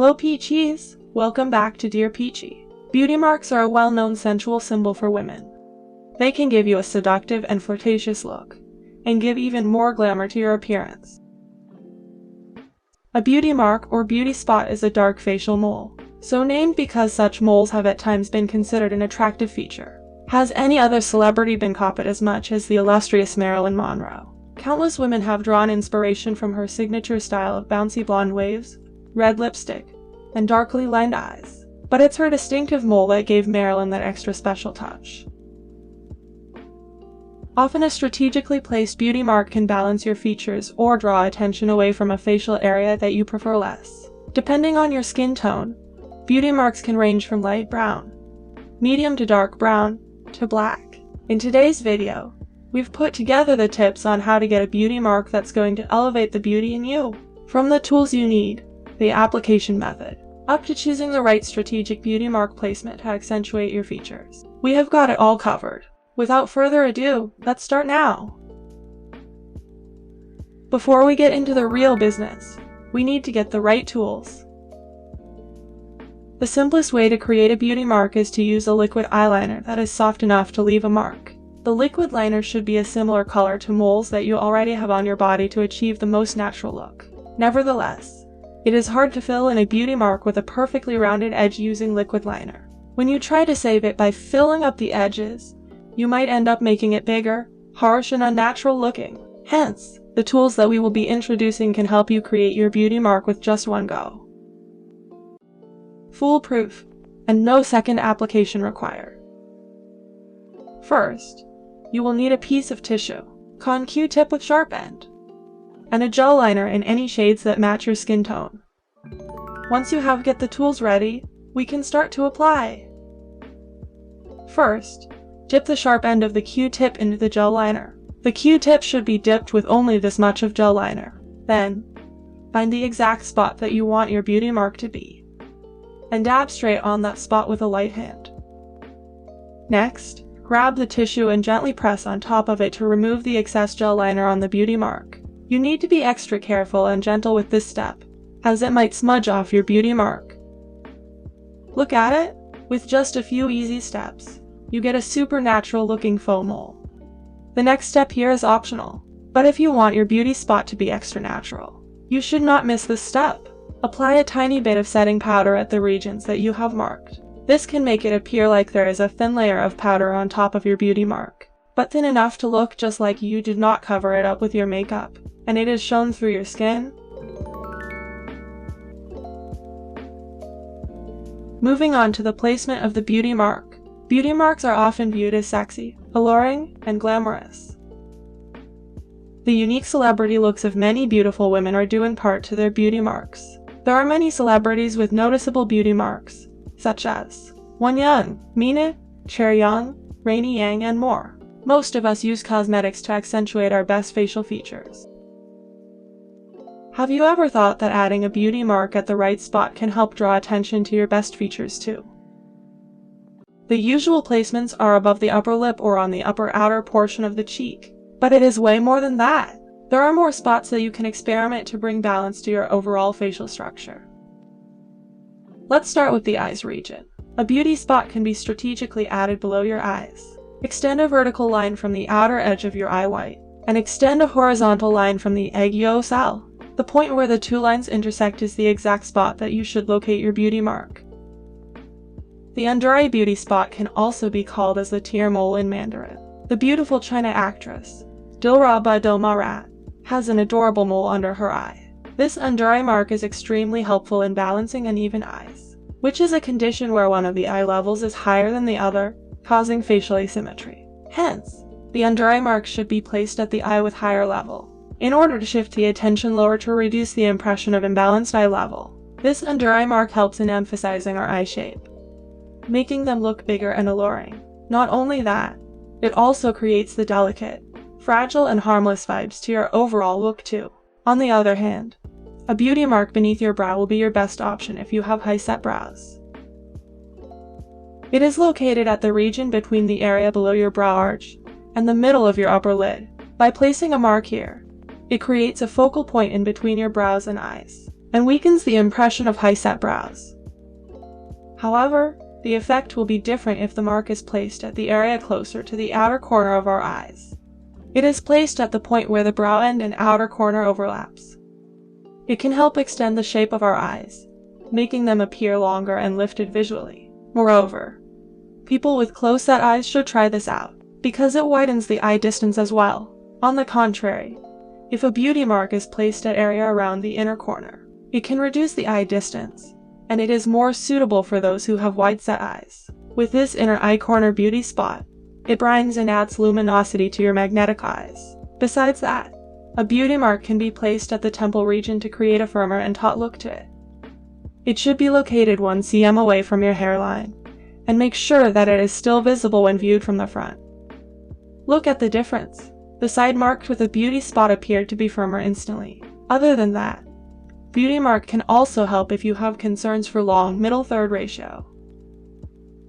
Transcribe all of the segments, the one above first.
Hello peachies! Welcome back to Dear Peachie. Beauty marks are a well-known sensual symbol for women. They can give you a seductive and flirtatious look, and give even more glamour to your appearance. A beauty mark or beauty spot is a dark facial mole, so named because such moles have at times been considered an attractive feature. Has any other celebrity been copied as much as the illustrious Marilyn Monroe? Countless women have drawn inspiration from her signature style of bouncy blonde waves, red lipstick, and darkly lined eyes. But it's her distinctive mole that gave Marilyn that extra special touch. Often a strategically placed beauty mark can balance your features or draw attention away from a facial area that you prefer less. Depending on your skin tone, beauty marks can range from light brown, medium to dark brown, to black. In today's video, we've put together the tips on how to get a beauty mark that's going to elevate the beauty in you. From the tools you need, the application method, up to choosing the right strategic beauty mark placement to accentuate your features, we have got it all covered. Without further ado, let's start now. Before we get into the real business, we need to get the right tools. The simplest way to create a beauty mark is to use a liquid eyeliner that is soft enough to leave a mark. The liquid liner should be a similar color to moles that you already have on your body to achieve the most natural look. Nevertheless, it is hard to fill in a beauty mark with a perfectly rounded edge using liquid liner. When you try to save it by filling up the edges, you might end up making it bigger, harsh, and unnatural looking. Hence, the tools that we will be introducing can help you create your beauty mark with just one go. Foolproof, and no second application required. First, you will need a piece of tissue, con Q-tip with sharp end, and a gel liner in any shades that match your skin tone. Once you get the tools ready, we can start to apply. First, dip the sharp end of the Q-tip into the gel liner. The Q-tip should be dipped with only this much of gel liner. Then, find the exact spot that you want your beauty mark to be, and dab straight on that spot with a light hand. Next, grab the tissue and gently press on top of it to remove the excess gel liner on the beauty mark. You need to be extra careful and gentle with this step, as it might smudge off your beauty mark. Look at it! With just a few easy steps, you get a super natural looking faux mole. The next step here is optional, but if you want your beauty spot to be extra natural, you should not miss this step. Apply a tiny bit of setting powder at the regions that you have marked. This can make it appear like there is a thin layer of powder on top of your beauty mark, but thin enough to look just like you did not cover it up with your makeup, and it is shown through your skin. Moving on to the placement of the beauty mark. Beauty marks are often viewed as sexy, alluring, and glamorous. The unique celebrity looks of many beautiful women are due in part to their beauty marks. There are many celebrities with noticeable beauty marks, such as Won Young, Mina, Cher Young, Rainy Yang, and more. Most of us use cosmetics to accentuate our best facial features. Have you ever thought that adding a beauty mark at the right spot can help draw attention to your best features too? The usual placements are above the upper lip or on the upper outer portion of the cheek, but it is way more than that. There are more spots that you can experiment to bring balance to your overall facial structure. Let's start with the eyes region. A beauty spot can be strategically added below your eyes. Extend a vertical line from the outer edge of your eye white, and extend a horizontal line from the aguilleau cell. The point where the two lines intersect is the exact spot that you should locate your beauty mark. The under-eye beauty spot can also be called as the tear mole in Mandarin. The beautiful China actress, Dilraba Domarat, has an adorable mole under her eye. This under-eye mark is extremely helpful in balancing uneven eyes, which is a condition where one of the eye levels is higher than the other, causing facial asymmetry. Hence, the under-eye mark should be placed at the eye with higher level, in order to shift the attention lower to reduce the impression of imbalanced eye level. This under-eye mark helps in emphasizing our eye shape, making them look bigger and alluring. Not only that, it also creates the delicate, fragile, and harmless vibes to your overall look too. On the other hand, a beauty mark beneath your brow will be your best option if you have high-set brows. It is located at the region between the area below your brow arch and the middle of your upper lid. By placing a mark here, it creates a focal point in between your brows and eyes. and weakens the impression of high-set brows. However, the effect will be different if the mark is placed at the area closer to the outer corner of our eyes. It is placed at the point where the brow end and outer corner overlaps. It can help extend the shape of our eyes, making them appear longer and lifted visually. Moreover, people with close-set eyes should try this out, because it widens the eye distance as well. On the contrary, if a beauty mark is placed at area around the inner corner, it can reduce the eye distance, and it is more suitable for those who have wide-set eyes. With this inner eye corner beauty spot, it brightens and adds luminosity to your magnetic eyes. Besides that, a beauty mark can be placed at the temple region to create a firmer and taut look to it. It should be located 1 cm away from your hairline, and make sure that it is still visible when viewed from the front. Look at the difference. The side marked with a beauty spot appeared to be firmer instantly. Other than that, beauty mark can also help if you have concerns for long middle-third ratio.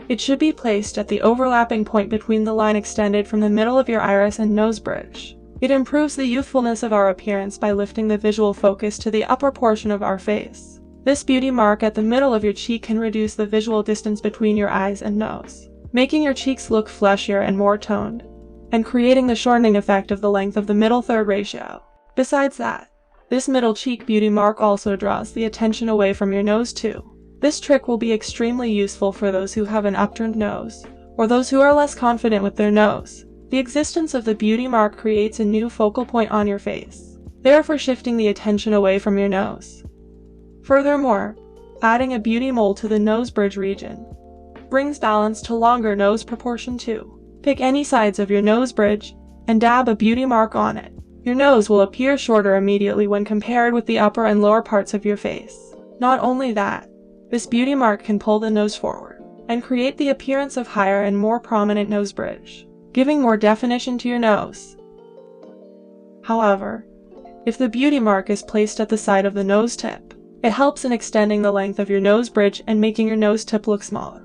It should be placed at the overlapping point between the line extended from the middle of your iris and nose bridge. It improves the youthfulness of our appearance by lifting the visual focus to the upper portion of our face. This beauty mark at the middle of your cheek can reduce the visual distance between your eyes and nose, making your cheeks look fleshier and more toned, and creating the shortening effect of the length of the middle-third ratio. Besides that, this middle cheek beauty mark also draws the attention away from your nose too. This trick will be extremely useful for those who have an upturned nose, or those who are less confident with their nose. The existence of the beauty mark creates a new focal point on your face, therefore shifting the attention away from your nose. Furthermore, adding a beauty mole to the nose bridge region brings balance to longer nose proportion too. Pick any sides of your nose bridge and dab a beauty mark on it. Your nose will appear shorter immediately when compared with the upper and lower parts of your face. Not only that, this beauty mark can pull the nose forward and create the appearance of higher and more prominent nose bridge, giving more definition to your nose. However, if the beauty mark is placed at the side of the nose tip, it helps in extending the length of your nose bridge and making your nose tip look smaller.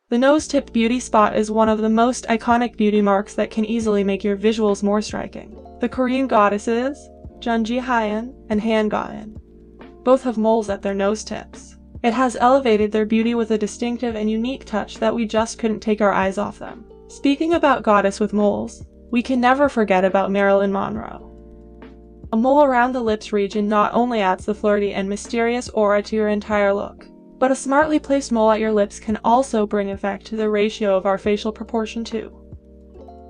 The nose tip beauty spot is one of the most iconic beauty marks that can easily make your visuals more striking. The Korean goddesses, Junjihaeon and Hangaeon, both have moles at their nose tips. It has elevated their beauty with a distinctive and unique touch that we just couldn't take our eyes off them. Speaking about goddess with moles, we can never forget about Marilyn Monroe. A mole around the lips region not only adds the flirty and mysterious aura to your entire look, but a smartly placed mole at your lips can also bring effect to the ratio of our facial proportion too.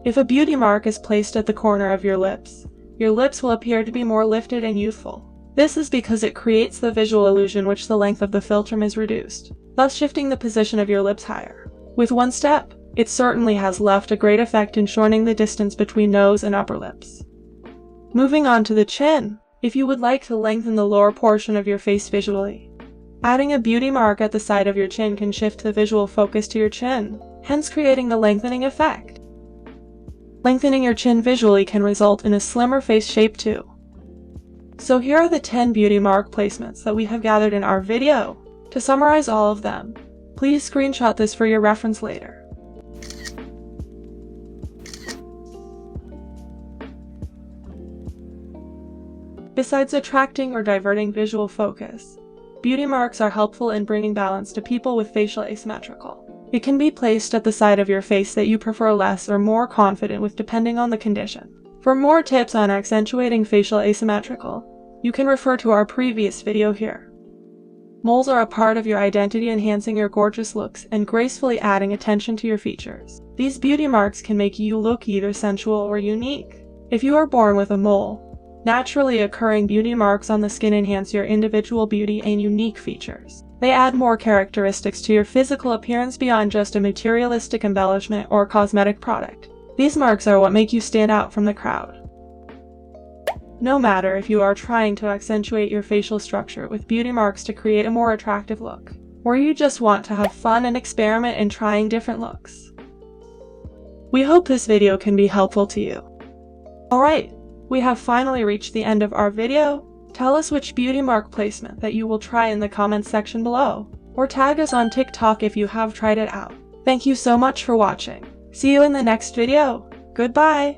If a beauty mark is placed at the corner of your lips will appear to be more lifted and youthful. This is because it creates the visual illusion which the length of the philtrum is reduced, thus shifting the position of your lips higher. With one step, it certainly has left a great effect in shortening the distance between nose and upper lips. Moving on to the chin, if you would like to lengthen the lower portion of your face visually, adding a beauty mark at the side of your chin can shift the visual focus to your chin, hence creating the lengthening effect. Lengthening your chin visually can result in a slimmer face shape too. So here are the 10 beauty mark placements that we have gathered in our video. To summarize all of them, please screenshot this for your reference later. Besides attracting or diverting visual focus, beauty marks are helpful in bringing balance to people with facial asymmetrical. It can be placed at the side of your face that you prefer less or more confident with depending on the condition. For more tips on accentuating facial asymmetrical, you can refer to our previous video here. Moles are a part of your identity, enhancing your gorgeous looks and gracefully adding attention to your features. These beauty marks can make you look either sensual or unique. If you are born with a mole, naturally occurring beauty marks on the skin enhance your individual beauty and unique features. They add more characteristics to your physical appearance beyond just a materialistic embellishment or cosmetic product. These marks are what make you stand out from the crowd. No matter if you are trying to accentuate your facial structure with beauty marks to create a more attractive look, or you just want to have fun and experiment in trying different looks. We hope this video can be helpful to you. Alright, we have finally reached the end of our video. Tell us which beauty mark placement that you will try in the comments section below, or tag us on TikTok if you have tried it out. Thank you so much for watching. See you in the next video. Goodbye!